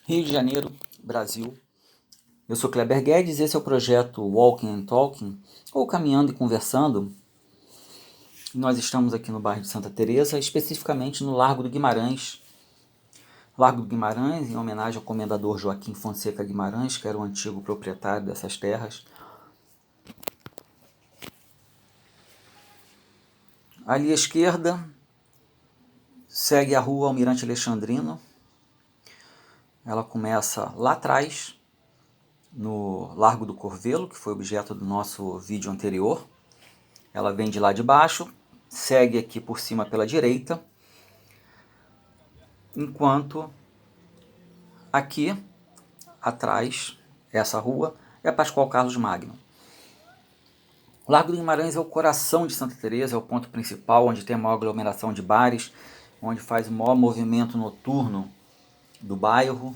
Rio de Janeiro, Brasil. Eu sou Kleber Guedes e esse é o projeto Walking and Talking, ou Caminhando e Conversando. Nós estamos aqui no bairro de Santa Teresa, especificamente no Largo do Guimarães. Largo do Guimarães, em homenagem ao comendador Joaquim Fonseca Guimarães, que era o antigo proprietário dessas terras. Ali à esquerda, segue a rua Almirante Alexandrino. Ela começa lá atrás, no Largo do Corvelo, que foi objeto do nosso vídeo anterior. Ela vem de lá de baixo, segue aqui por cima pela direita, enquanto aqui atrás, essa rua, é a Pascoal Carlos Magno. O Largo do Guimarães é o coração de Santa Teresa, é o ponto principal, onde tem a maior aglomeração de bares, onde faz o maior movimento noturno do bairro.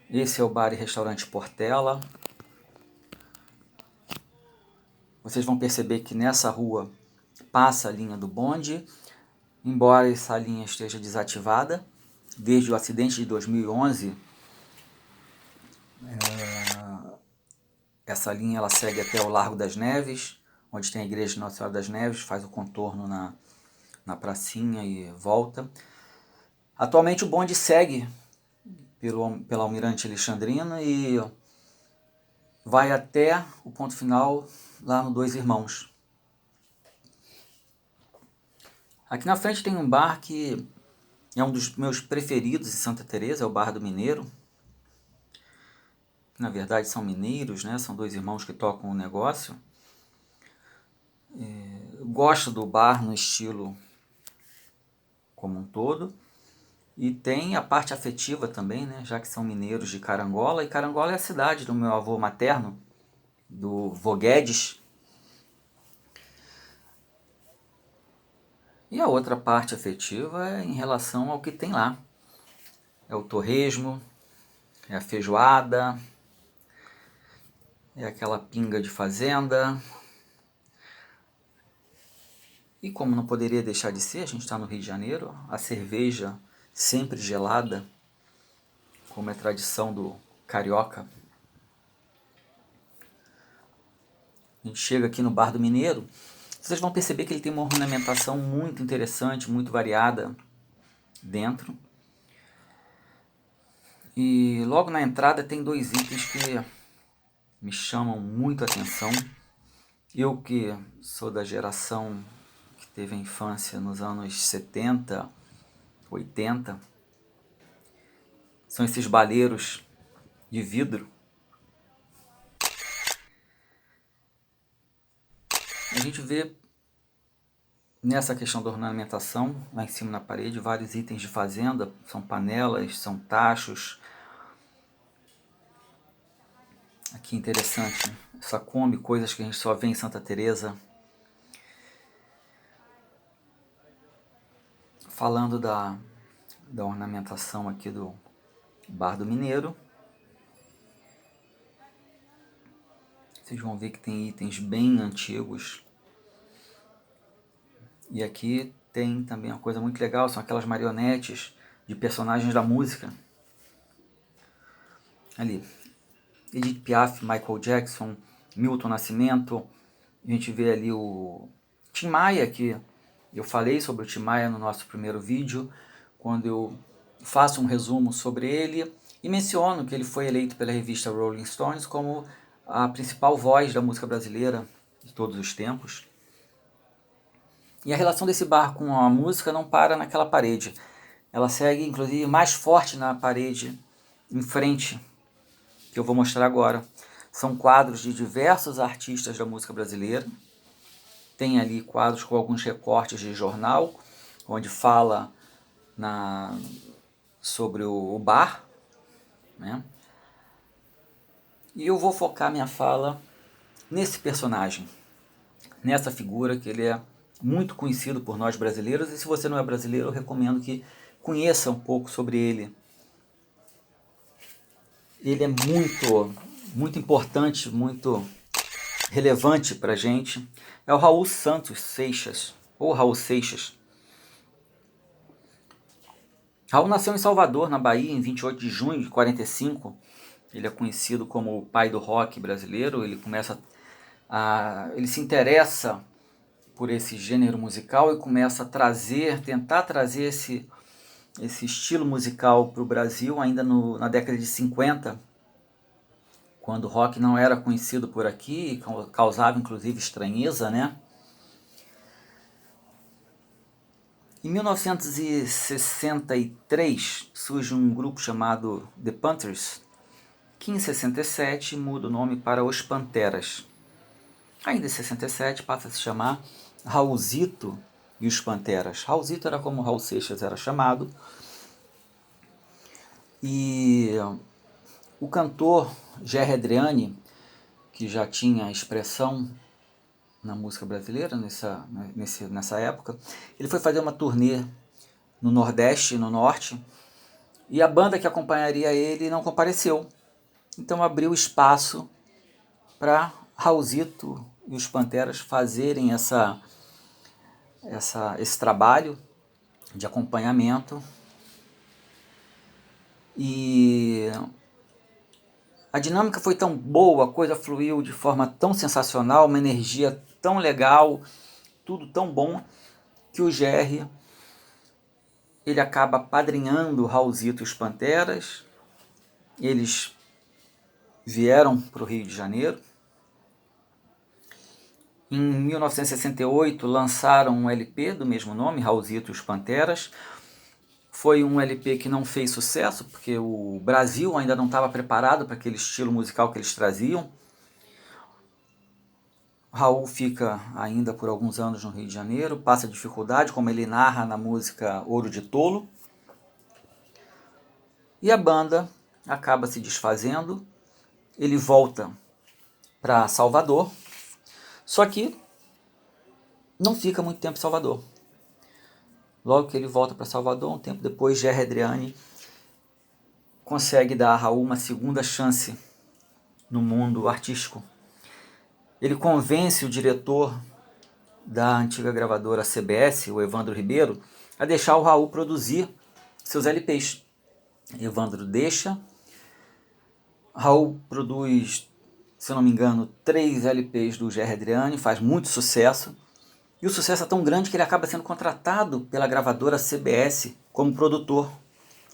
Esse é o bar e restaurante Portela. Vocês vão perceber que nessa rua passa a linha do bonde, embora essa linha esteja desativada. Desde o acidente de 2011, essa linha ela segue até o Largo das Neves, onde tem a igreja de Nossa Senhora das Neves, faz o contorno na pracinha e volta. Atualmente o bonde segue pela Almirante Alexandrina e vai até o ponto final lá no Dois Irmãos. Aqui na frente tem um bar que é um dos meus preferidos em Santa Teresa, é o Bar do Mineiro. Na verdade são mineiros, né? São dois irmãos que tocam o negócio. Eu gosto do bar no estilo como um todo. E tem a parte afetiva também, né? Já que são mineiros de Carangola. E Carangola é a cidade do meu avô materno, do vô Guedes. E a outra parte afetiva é em relação ao que tem lá. É o torresmo, é a feijoada, é aquela pinga de fazenda. E como não poderia deixar de ser, a gente está no Rio de Janeiro, a cerveja sempre gelada, como é tradição do carioca. A gente chega aqui no Bar do Mineiro, vocês vão perceber que ele tem uma ornamentação muito interessante, muito variada dentro. E logo na entrada tem dois itens que me chamam muito a atenção. Eu que sou da geração que teve a infância nos anos 70, 80, são esses baleiros de vidro. A gente vê nessa questão da ornamentação, lá em cima na parede, vários itens de fazenda, são panelas, são tachos. Aqui interessante, né? Essa Kombi, coisas que a gente só vê em Santa Teresa. Falando da ornamentação aqui do Bar do Mineiro, vocês vão ver que tem itens bem antigos. E aqui tem também uma coisa muito legal, são aquelas marionetes de personagens da música. Ali, Edith Piaf, Michael Jackson, Milton Nascimento. A gente vê ali o Tim Maia, que eu falei sobre o Tim Maia no nosso primeiro vídeo, quando eu faço um resumo sobre ele e menciono que ele foi eleito pela revista Rolling Stones como a principal voz da música brasileira de todos os tempos. E a relação desse bar com a música não para naquela parede. Ela segue, inclusive, mais forte na parede em frente, que eu vou mostrar agora. São quadros de diversos artistas da música brasileira. Tem ali quadros com alguns recortes de jornal, onde fala sobre o bar, né? E eu vou focar minha fala nesse personagem, nessa figura que ele é muito conhecido por nós brasileiros, e se você não é brasileiro, eu recomendo que conheça um pouco sobre ele. Ele é muito importante, muito relevante para a gente. É o Raul Santos Seixas, ou Raul Seixas. Raul nasceu em Salvador, na Bahia, em 28 de junho de 45. Ele é conhecido como o pai do rock brasileiro. Ele se interessa por esse gênero musical e começa a tentar trazer esse estilo musical para o Brasil ainda na década de 50, quando o rock não era conhecido por aqui, causava inclusive estranheza, né? Em 1963 surge um grupo chamado The Panthers, que em 67 muda o nome para Os Panteras. Ainda em 67 passa a se chamar Raulzito e os Panteras. Raulzito era como Raul Seixas era chamado. E o cantor Gerry Adriani, que já tinha expressão na música brasileira nessa época, ele foi fazer uma turnê no Nordeste e no Norte, e a banda que acompanharia ele não compareceu. Então abriu espaço para Raulzito e os Panteras fazerem esse trabalho de acompanhamento. E a dinâmica foi tão boa, a coisa fluiu de forma tão sensacional, uma energia tão legal, tudo tão bom, que o Gerry ele acaba padrinhando o Raulzito e os Panteras. Eles vieram para o Rio de Janeiro. Em 1968 lançaram um LP do mesmo nome, Raulzito e os Panteras. Foi um LP que não fez sucesso, porque o Brasil ainda não estava preparado para aquele estilo musical que eles traziam. Raul fica ainda por alguns anos no Rio de Janeiro, passa dificuldade, como ele narra na música Ouro de Tolo. E a banda acaba se desfazendo, ele volta para Salvador, só que não fica muito tempo em Salvador. Logo que ele volta para Salvador, um tempo depois, Gerry Adriani consegue dar a Raul uma segunda chance no mundo artístico. Ele convence o diretor da antiga gravadora CBS, o Evandro Ribeiro, a deixar o Raul produzir seus LPs. Evandro deixa, Raul produz, se eu não me engano, 3 LPs do Gerry Adriani, faz muito sucesso. E o sucesso é tão grande que ele acaba sendo contratado pela gravadora CBS como produtor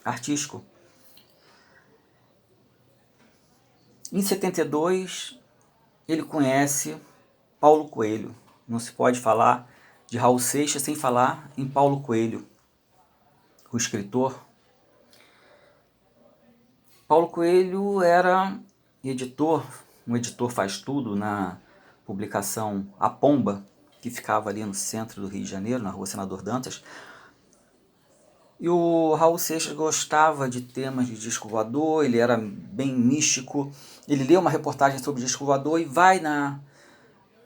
artístico. Em 72, ele conhece Paulo Coelho. Não se pode falar de Raul Seixas sem falar em Paulo Coelho, o escritor. Paulo Coelho era um editor faz tudo na publicação A Pomba, que ficava ali no centro do Rio de Janeiro, na rua Senador Dantas. E o Raul Seixas gostava de temas de disco voador, ele era bem místico. Ele lê uma reportagem sobre disco voador e vai na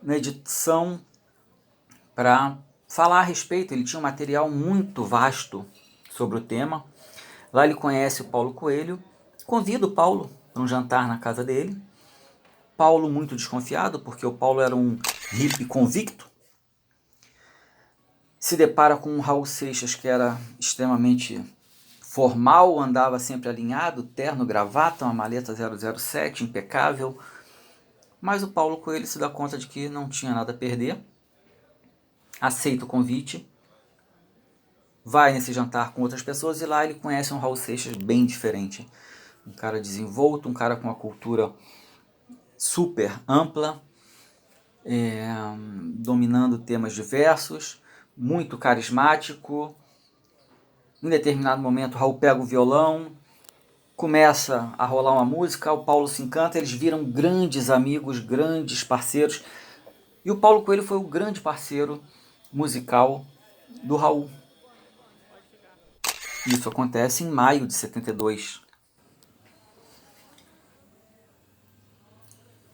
edição para falar a respeito. Ele tinha um material muito vasto sobre o tema. Lá ele conhece o Paulo Coelho, convida o Paulo para um jantar na casa dele. Paulo muito desconfiado, porque o Paulo era um hippie convicto. Se depara com um Raul Seixas que era extremamente formal, andava sempre alinhado, terno, gravata, uma maleta 007, impecável. Mas o Paulo Coelho se dá conta de que não tinha nada a perder, aceita o convite, vai nesse jantar com outras pessoas e lá ele conhece um Raul Seixas bem diferente. Um cara desenvolto, um cara com uma cultura super ampla, dominando temas diversos, muito carismático. Em determinado momento, Raul pega o violão, começa a rolar uma música, o Paulo se encanta, eles viram grandes amigos, grandes parceiros. E o Paulo Coelho foi o grande parceiro musical do Raul. Isso acontece em maio de 72.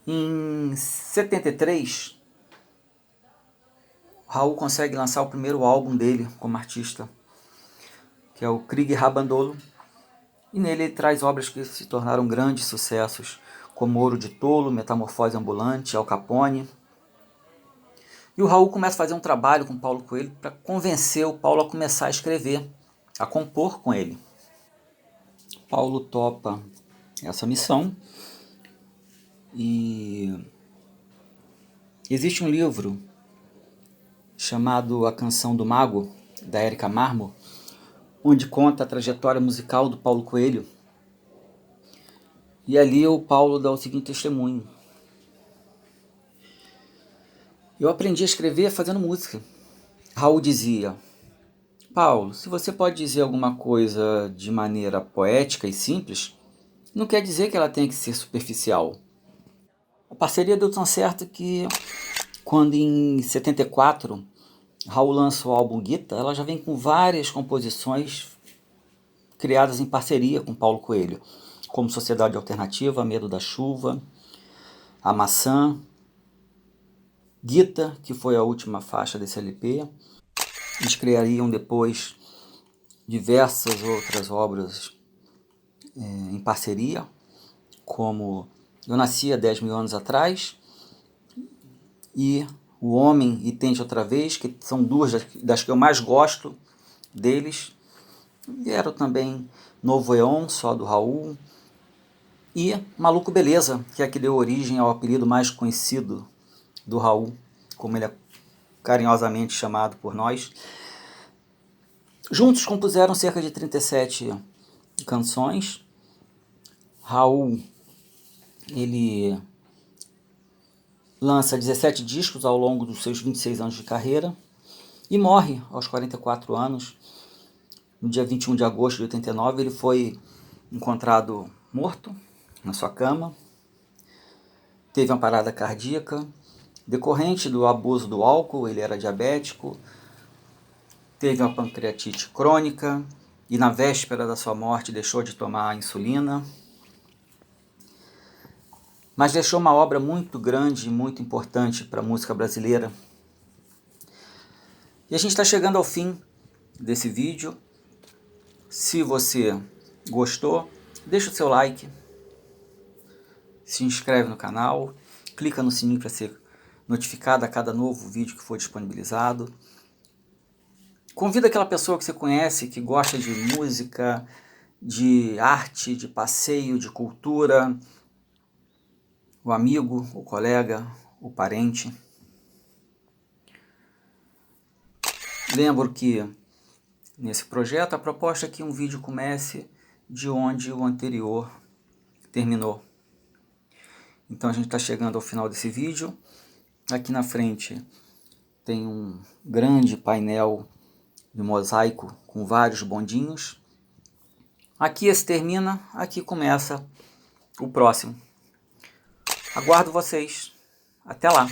Em 73, Raul consegue lançar o primeiro álbum dele como artista, que é o Krieg Rabandolo, e nele ele traz obras que se tornaram grandes sucessos, como Ouro de Tolo, Metamorfose Ambulante, Al Capone. E o Raul começa a fazer um trabalho com o Paulo Coelho para convencer o Paulo a começar a escrever a compor com ele. Paulo topa essa missão e existe um livro chamado A Canção do Mago, da Érica Marmor, onde conta a trajetória musical do Paulo Coelho. E ali o Paulo dá o seguinte testemunho: eu aprendi a escrever fazendo música. Raul dizia: Paulo, se você pode dizer alguma coisa de maneira poética e simples, não quer dizer que ela tenha que ser superficial. A parceria deu tão certo que, quando em 74 Raul lança o álbum Guita, ela já vem com várias composições criadas em parceria com Paulo Coelho, como Sociedade Alternativa, Medo da Chuva, A Maçã, Guita, que foi a última faixa desse LP. Eles criariam depois diversas outras obras em parceria, como Eu Nasci há 10 mil anos atrás e O Homem e Tente Outra Vez, que são duas das que eu mais gosto deles. Vieram também Novo Eon, só do Raul, e Maluco Beleza, que é a que deu origem ao apelido mais conhecido do Raul, como ele é carinhosamente chamado por nós. Juntos compuseram cerca de 37 canções. Raul, ele lança 17 discos ao longo dos seus 26 anos de carreira e morre aos 44 anos. No dia 21 de agosto de 89, ele foi encontrado morto na sua cama. Teve uma parada cardíaca decorrente do abuso do álcool. Ele era diabético, teve uma pancreatite crônica e na véspera da sua morte deixou de tomar insulina. Mas deixou uma obra muito grande e muito importante para a música brasileira. E a gente está chegando ao fim desse vídeo. Se você gostou, deixa o seu like, se inscreve no canal, clica no sininho para ser notificado a cada novo vídeo que for disponibilizado. Convida aquela pessoa que você conhece, que gosta de música, de arte, de passeio, de cultura, o amigo, o colega, o parente. Lembro que nesse projeto a proposta é que um vídeo comece de onde o anterior terminou. Então a gente está chegando ao final desse vídeo. Aqui na frente tem um grande painel de mosaico com vários bondinhos. Aqui esse termina, aqui começa o próximo. Aguardo vocês. Até lá!